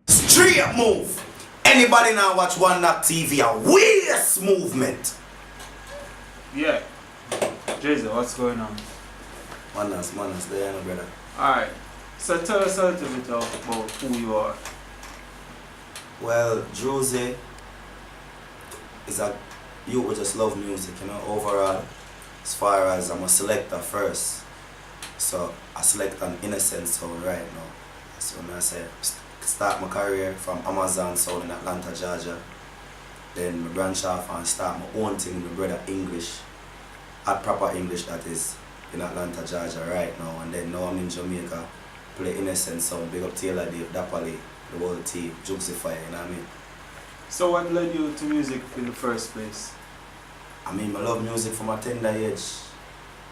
Straight move. Anybody now watch OneKnockTV a waist movement? Yeah. Drewzie, what's going on? Manners, there, no brother. Alright. So tell us a little bit about who you are. Well, Drewzie is a you who just love music, you know, overall. As far as I'm a selector first. So I select an innocent sound right now. That's when I say start my career from Amazon sound in Atlanta, Georgia. Then I branch off and start my own thing with my brother English. At proper English, that is, in Atlanta, Georgia right now. And then now I'm in Jamaica, play innocent sound, big up Taylor Dave, Dapperly, the whole team, Drewzie, you know what I mean? So what led you to music in the first place? I mean, I love music from a tender age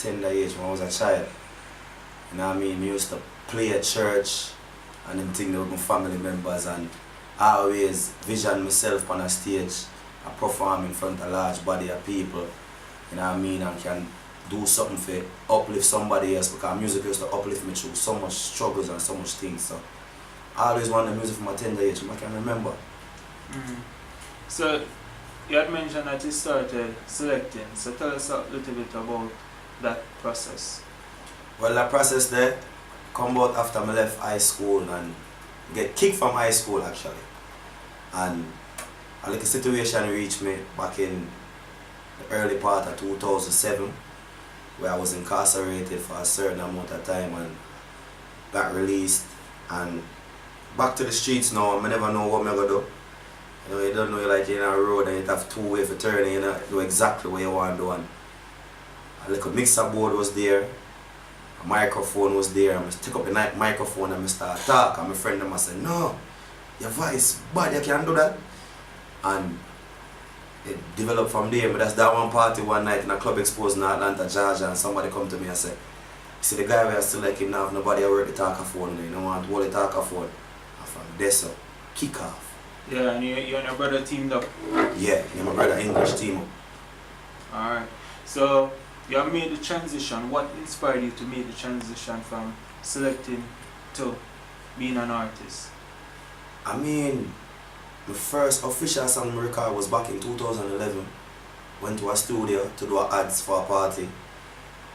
when I was a child. You know what I mean? I used to play at church and them thing with my family members, and I always vision myself on a stage, I perform in front of a large body of people, you know what I mean, and can do something for uplift somebody else, because music used to uplift me through so much struggles and so much things. So I always wanted music from a tender age, I can remember. So you had mentioned that you started selecting, so tell us a little bit about that process. Well, that process there come about after I left high school and get kicked from high school actually. And a little situation reached me back in the early part of 2007 where I was incarcerated for a certain amount of time and got released and back to the streets now. I never know what I'm going to do. You know, you don't know, you're like in a road and you have two ways for turning, you know, do exactly what you want to do. And a little mixer board was there, a microphone was there, and I took up the microphone and I start talk, and my friend them said, no, your voice bad, you can't do that. And it developed from there. But that's that one party one night in a club exposed in Atlanta, Georgia, and somebody come to me and said, see the guy where I still like him now, nobody ever work the talkaphone, you don't want to hold the talkaphone. And from there, so kick off. Yeah, and you and your brother teamed up? Yeah, me and my brother English team up. Alright, so you have made the transition. What inspired you to make the transition from selecting to being an artist? I mean, my first official song I record was back in 2011. Went to a studio to do ads for a party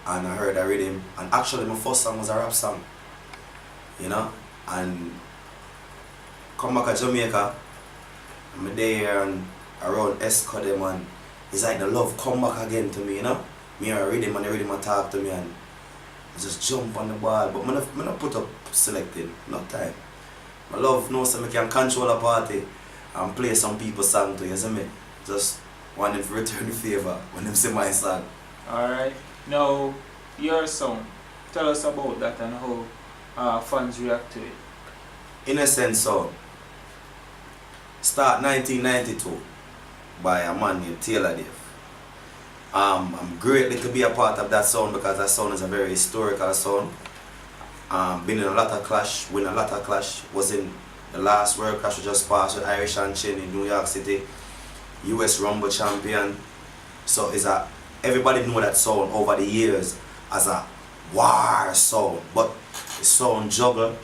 and I heard a rhythm, and actually my first song was a rap song, you know, and come back to Jamaica. I'm there and around Esco them, and it's like the love come back again to me, you know. Me hear a rhythm and the rhythm talk to me and I just jump on the ball. But I not put up selecting, no time. My love knows so I can control a party and play some people's song to you, see me? Just want them to return the favor when them see my song. Alright, now your song, tell us about that and how fans react to it. Innocent Sound. Start 1992 by a man named Taylor Dave. I'm greatly to be a part of that sound because that sound is a very historical sound. Been in a lot of clash, win a lot of clash. Was in the last World Clash we just passed with Irish and Chin in New York City. US Rumble champion. So it's everybody know that sound over the years as a war sound, but the sound juggle.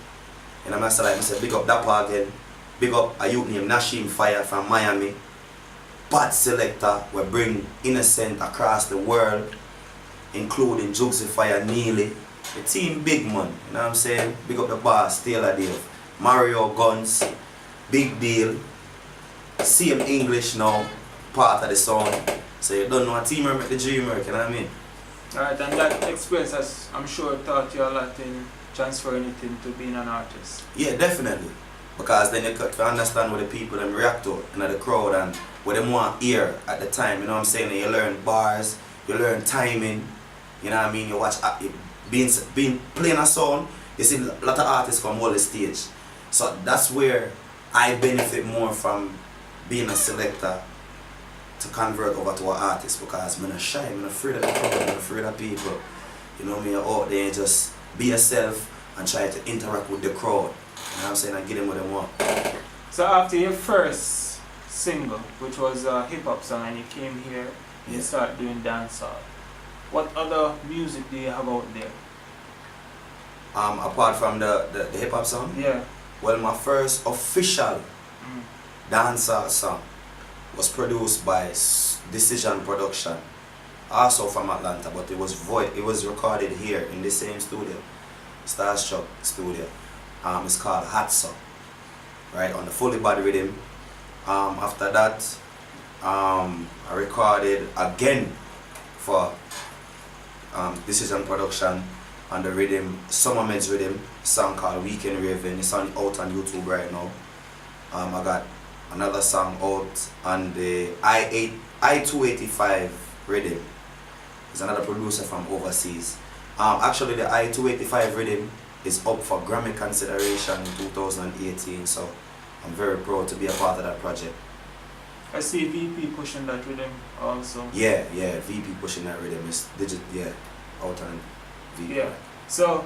And I'm like I said, big up Dapper again. Big up a youth named Nashim Fire from Miami. Bad selector will bring innocent across the world, including Drewzie Neely. The team big man, you know what I'm saying? Big up the boss, Taylor Dave. Mario Guns, big deal. Same English now, part of the song. So you don't know a team make the dream work, you know what I mean? Alright, and that experience has, I'm sure, taught you a lot in transferring it into being an artist. Yeah, definitely. Because then you can understand what the people them react to in the crowd and what they want to hear at the time, you know what I'm saying? And you learn bars, you learn timing, you know what I mean? You watch being playing a song, you see a lot of artists come hold the stage. So that's where I benefit more from being a selector to convert over to an artist, because I'm not shy, I'm not afraid of the crowd, I'm not afraid of people. You know what I mean? You're out there and just be yourself and try to interact with the crowd. You know what I'm saying? And give them what they want. So after your first single, which was a hip-hop song, and you came here and you started doing dancehall, what other music do you have out there? Apart from the hip hop song? Yeah. Well, my first official dancehall song was produced by Decision Production, also from Atlanta, but it was recorded here in the same studio, Starstruck Studio. It's called Hot Song, right, on the fully body rhythm. After that, I recorded again for Decision Production on the rhythm, Summer Meds rhythm, song called Weekend Raven. It's out on YouTube right now. I got another song out on the I-285 rhythm. It's another producer from overseas. Actually, the I-285 rhythm is up for Grammy consideration in 2018, so I'm very proud to be a part of that project. I see VP pushing that rhythm also. Yeah, VP pushing that rhythm. It's out on VP. Yeah. So,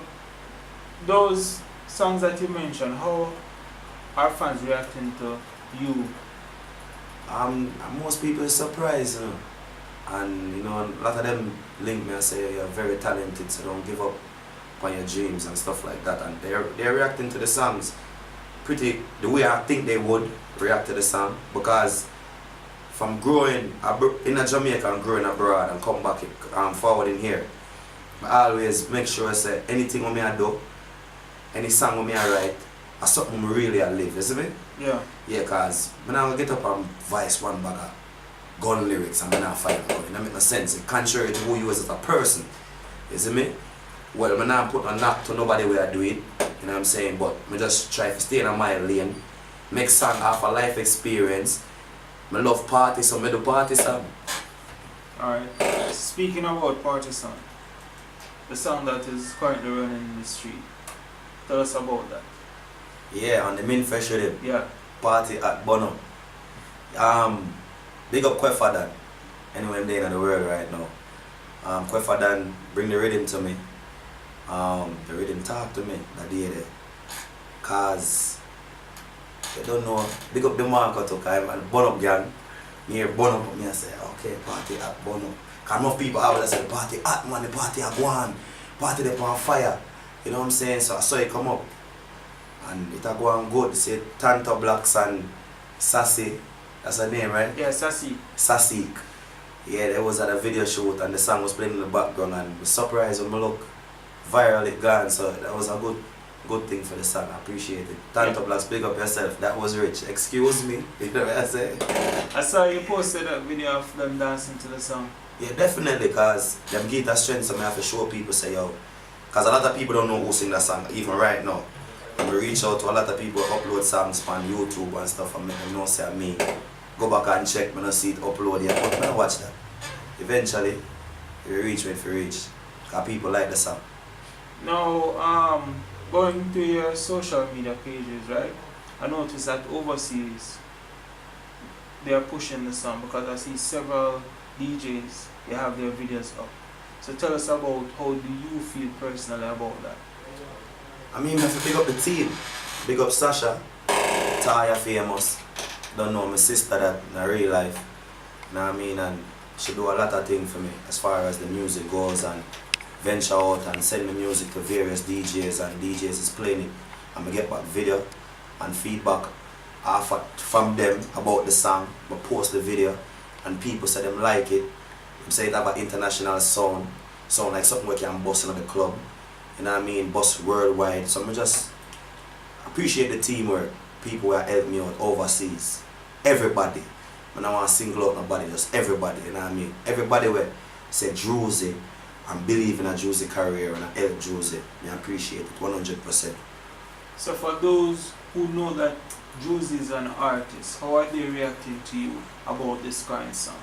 those songs that you mentioned, how are fans reacting to you? Most people are surprised, you know. And you know, a lot of them link me and say you're very talented, so don't give up on your dreams and stuff like that. And they're reacting to the songs pretty the way I think they would react to the song, because from growing in Jamaica and growing abroad and come back forward in here, I always make sure I say anything I do, any song I write, I something really I live, you see me? Yeah. Yeah, cause when I get up and voice one bag of gun lyrics and when I fight it don't make no sense. It's contrary to who you is as a person. You see me? Well, when I put a knock to nobody where I do it, you know what I'm saying? But I just try to stay in my lane, make song off a life experience. I love party, so I do party song. Alright. Speaking about party song, the song that is currently running in the street, tell us about that. Yeah, on the main fresh rhythm. Yeah. Party at Bono. Big up Kwefadan. Anyway, I'm there in the world right now. Kwefadan bring the rhythm to me. The rhythm talk to me that day there. Cause they don't know. Big up the market to cause I'm Bono gang. Me hear Bono put me and say, okay, party at Bono. Cause enough people always say the party at man, the party at one. Party they on fire. You know what I'm saying? So I saw it come up. And it a go on good. Say Tanta Blacks and Sassy. That's her name, right? Yeah, Sassy. Sassy. Yeah, there was at a video shoot and the song was playing in the background and was surprised when I look viral it gone. So that was a good thing for the song. I appreciate it. Tanta Blacks, big up yourself. That was rich. Excuse me. You know what I say? I saw you posted that video of them dancing to the song. Yeah, definitely, because them give that strength, so I have to show people, say, yo. Because a lot of people don't know who sing that song, even right now. And we reach out to a lot of people who upload songs on YouTube and stuff and make them know, say, me. Go back and check, I don't see it upload yet, but I don't watch that. Eventually, we reach when we reach. Because people like the song. Now, going to your social media pages, right? I noticed that overseas, they are pushing the song because I see several DJs, they have their videos up. So tell us about how do you feel personally about that? I mean, I have to big up the team. Big up Sasha, Taya famous. Don't know my sister that in real life. You know what I mean? And she do a lot of things for me as far as the music goes and venture out and send me music to various DJs and DJs is playing it. And I get back video and feedback from them about the song. I post the video and people say them like it. They say it have an international sound like something we can bust in the club. You know what I mean? Bust worldwide. So I just appreciate the teamwork. People who help me out overseas. Everybody. I don't want to single out nobody, just everybody, you know what I mean? Everybody will say Drewzie and believe in a Drewzie career and I help Drewzie. I appreciate it 100%. So for those who know that Drewzie is an artist, how are they reacting to you about this current song?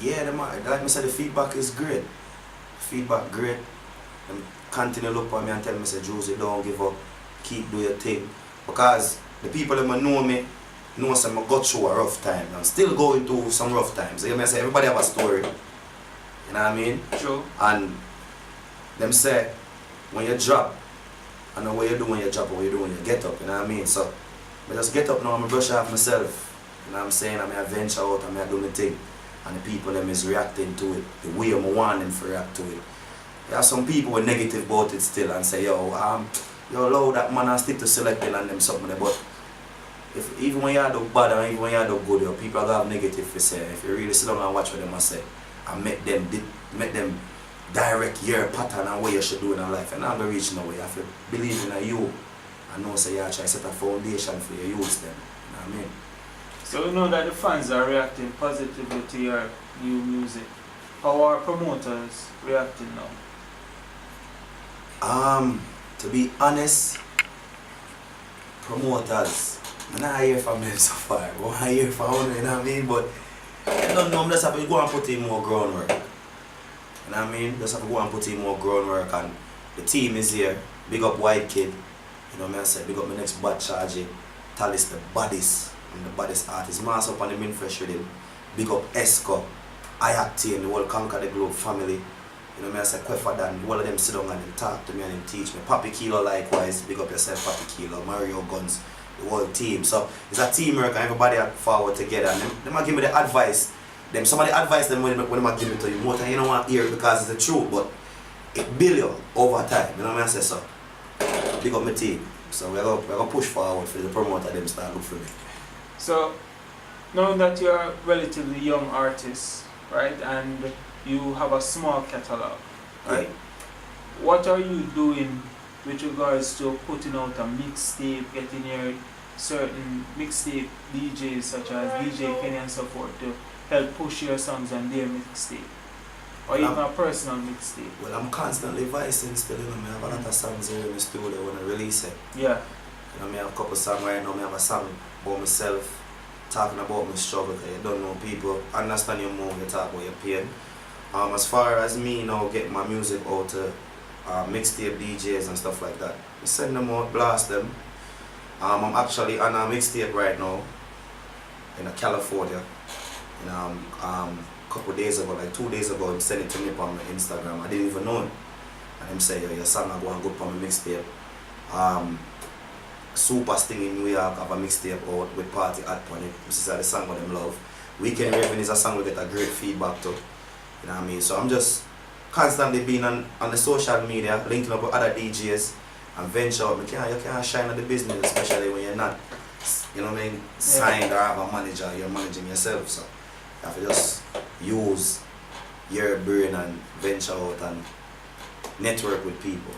Yeah, like I said, the feedback is great. Feedback great. Them continue to look for me and tell me, say, Drewzie, don't give up. Keep doing your thing. Because the people that know me know that I got through a rough time. I'm still going through some rough times. You know, I say everybody have a story. You know what I mean? True. And them say when you drop, I know what you do when you drop and what you do when you get up, you know what I mean? So I just get up now and I brush off myself. You know what I'm saying? I venture out and I do my thing. And the people them is reacting to it the way I want them to react to it. There are some people with negative about it still and say, yo, allow that man and stick to selecting and them something there. But if even when you do bad and even when you do good, yo, people are gonna have negative to say. If you really sit down and watch what them say and make them direct your pattern and what you should do in your life, and I'm gonna reach nowhere. You have to believe in you and know say you try to set a foundation for your youth them. You know what I mean? So you know that the fans are reacting positively to your new music. How are promoters reacting now? To be honest, promoters, I'm not hear from them so far, but I hear from them, you know what I mean? But I don't know, I'm just have to go and put in more groundwork. You know what I mean? Just have to go and put in more groundwork, and the team is here. Big up White Kid, you know what I say? Big up my next bad charge, Talis the baddest, I'm the baddest artist. Mass up on the main fresh with him. Big up Esco, Ayacti, the whole Conquer the Globe family. You know, I say Kwefadan, all of them sit down and them talk to me and them teach me. Papi Kilo likewise, big up yourself, Papi Kilo, Mario Guns, the whole team. So it's a teamwork and everybody are forward together. And them give me the advice. Somebody advise them when they give it to you. More time you don't want to hear it because it's the truth, but it builds you over time. You know what I say? So big up my team. So we're gonna push forward for the promoter them start look for me. So knowing that you're a relatively young artist, right, and you have a small catalog, right? What are you doing with regards to putting out a mixtape, getting your certain mixtape DJs such as DJ Kenny and so forth to help push your songs on their mixtape? Or even a personal mixtape? Well, I'm constantly voicing still, you know, I have a lot of songs here in the studio when I release it. Yeah. You know, I have a couple songs right now, I have a song about myself, talking about my struggle, because you don't know people, understand your mood, you talk about your pain. As far as me now getting my music out to mixtape DJs and stuff like that, I send them out, blast them. I'm actually on a mixtape right now in California. You know, a couple days ago, like 2 days ago, he sent it to me on my Instagram. I didn't even know him. And him say, yo, your song are going good for my mixtape. Super Sting in New York have a mixtape out with Party At on it. This is the song what them love. Weekend Raven is a song we get a great feedback to. You know what I mean? So I'm just constantly being on the social media, linking up with other DJs and venture out. You can't shine at the business, especially when you're not, you know what I mean, signed or have a manager, you're managing yourself. So you have to just use your brain and venture out and network with people.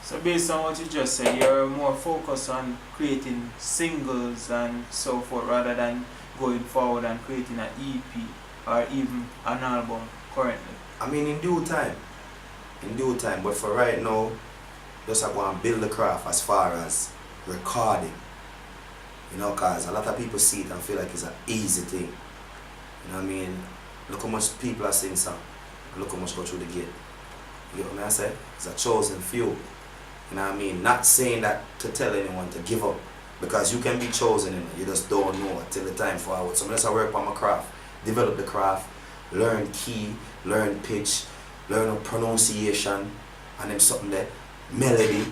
So based on what you just said, you're more focused on creating singles and so forth rather than going forward and creating an EP or even an album currently? I mean, in due time, but for right now, just I go and build the craft as far as recording, you know, because a lot of people see it and feel like it's an easy thing, you know what I mean? Look how much people are singing song, look how much go through the gate, you know what I say? It's a chosen few, you know what I mean? Not saying that to tell anyone to give up, because you can be chosen, and you just don't know until the time forward. So let's work on my craft. Develop the craft, learn key, learn pitch, learn pronunciation, and then something that melody.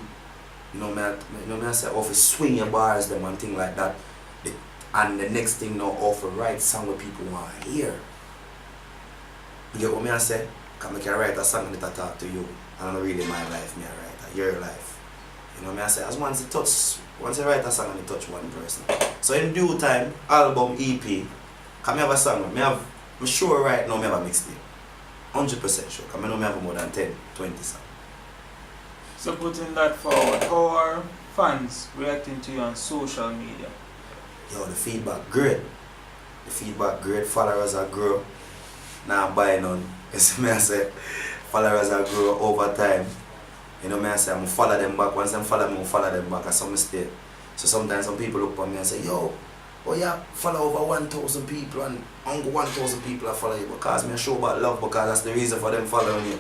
You know, I say, off swing your bars, them and thing like that. And the next thing now, off write song where people want to hear. You get what I say? Because I can write a song that I talk to you, and I'm not really my life, I write your life. You know what I say? As once you write a song and it touch one person. So in due time, album, EP. Because I have a song, I'm sure right now I have a mixtape. 100% sure, because I know I have more than 10, 20 songs. So putting that forward, how are fans reacting to you on social media? Yo, the feedback great. Followers are grow. Now I'm buying none. You see me I say, followers are grow over time. You know me I say, I'm going to follow them back. Once them follow me, I'm going to follow them back at some mistake. So sometimes some people look at me and say, yo, oh yeah, follow over 1,000 people and under 1,000 people are follow you because me show about love, because that's the reason for them following you.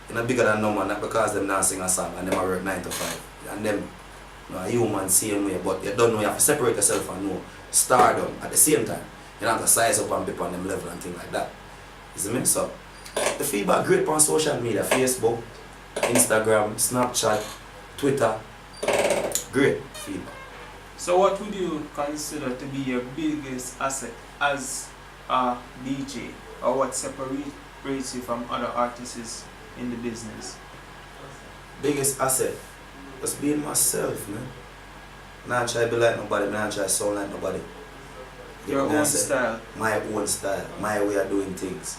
You know, bigger than number, not because them not sing a song and them work 9 to 5. And them, you know, a human same way, but you don't know, you have to separate yourself and know stardom at the same time. You don't have to size up and be on them level and things like that. You see me? So the feedback great on social media, Facebook, Instagram, Snapchat, Twitter, great feedback. So what would you consider to be your biggest asset as a DJ, or what separates you from other artists in the business? Biggest asset, just being myself, man. Not try to be like nobody, not try to sound like nobody. Your own style. My own style, my way of doing things.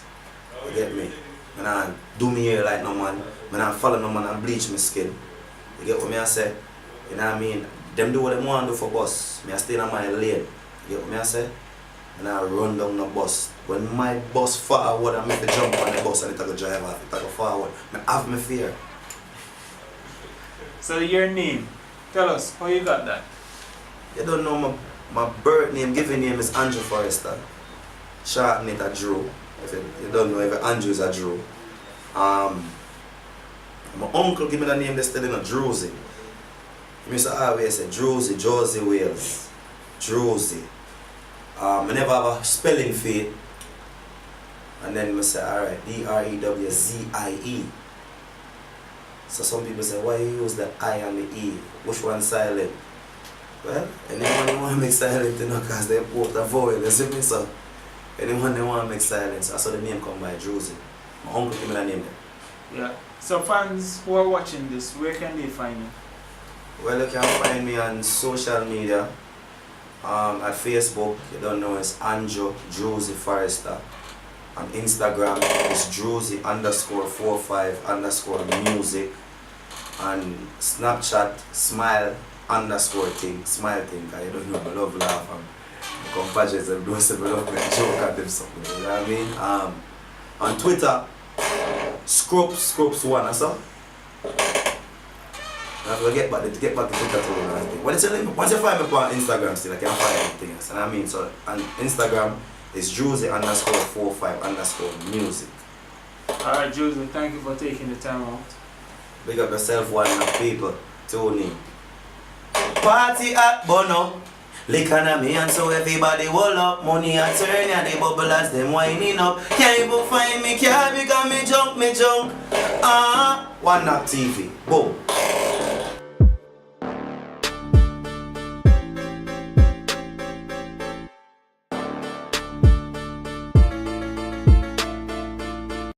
You get me? I not do me hair like no man. I not follow no man and bleach my skin. You get what me I say? You know what I mean? Them do what they want to do for bus. Me I stay in my lane. You get what me I say? And I run down the bus. When my bus forward, I make the jump on the bus and it go drive off. It go forward. I have my fear. So your name, tell us how you got that. You don't know my birth name, given name is Andrew Forrester. Short name is Drew. If you don't know, if Andrew is a Drew. My uncle give me the name, they still in a Drewzie. He used to always say Drewzie, Josie Wales. Drewzie. I never have a spelling fee. And then I say, alright, D-R-E-W-Z-I-E. So some people say, why you use the I and the E? Which one silent? Well, anyone who want to make silent, you know, because they both are vowel, you see me? So, anyone who want to make silent, so that's how the name come by, Drewzie. My uncle gave me the name there. Yeah. So fans who are watching this, where can they find you? Well, you can find me on social media. At Facebook, you don't know, it's Andrew Drewzie Forrester. On Instagram, it's Drewzie_45_music. And Snapchat, smile_thing, smile thing, because you don't know, I love laugh and compatriots and those who love me joke at them something, you know what I mean? On Twitter, Scrubs1, that's all. I have to get back to Twitter too. Once you find me on Instagram still, I can't find anything else. And I mean, so on Instagram, it's Drewzie_45_music. Alright, Drewzie, thank you for taking the time out. Big up yourself, one of people, Tony. Party at Bono. Lick on me and so everybody hold up. Money a turn and they bubble as them winding up. Can't even find me, can't because me junk. OneKnockTV. Boom.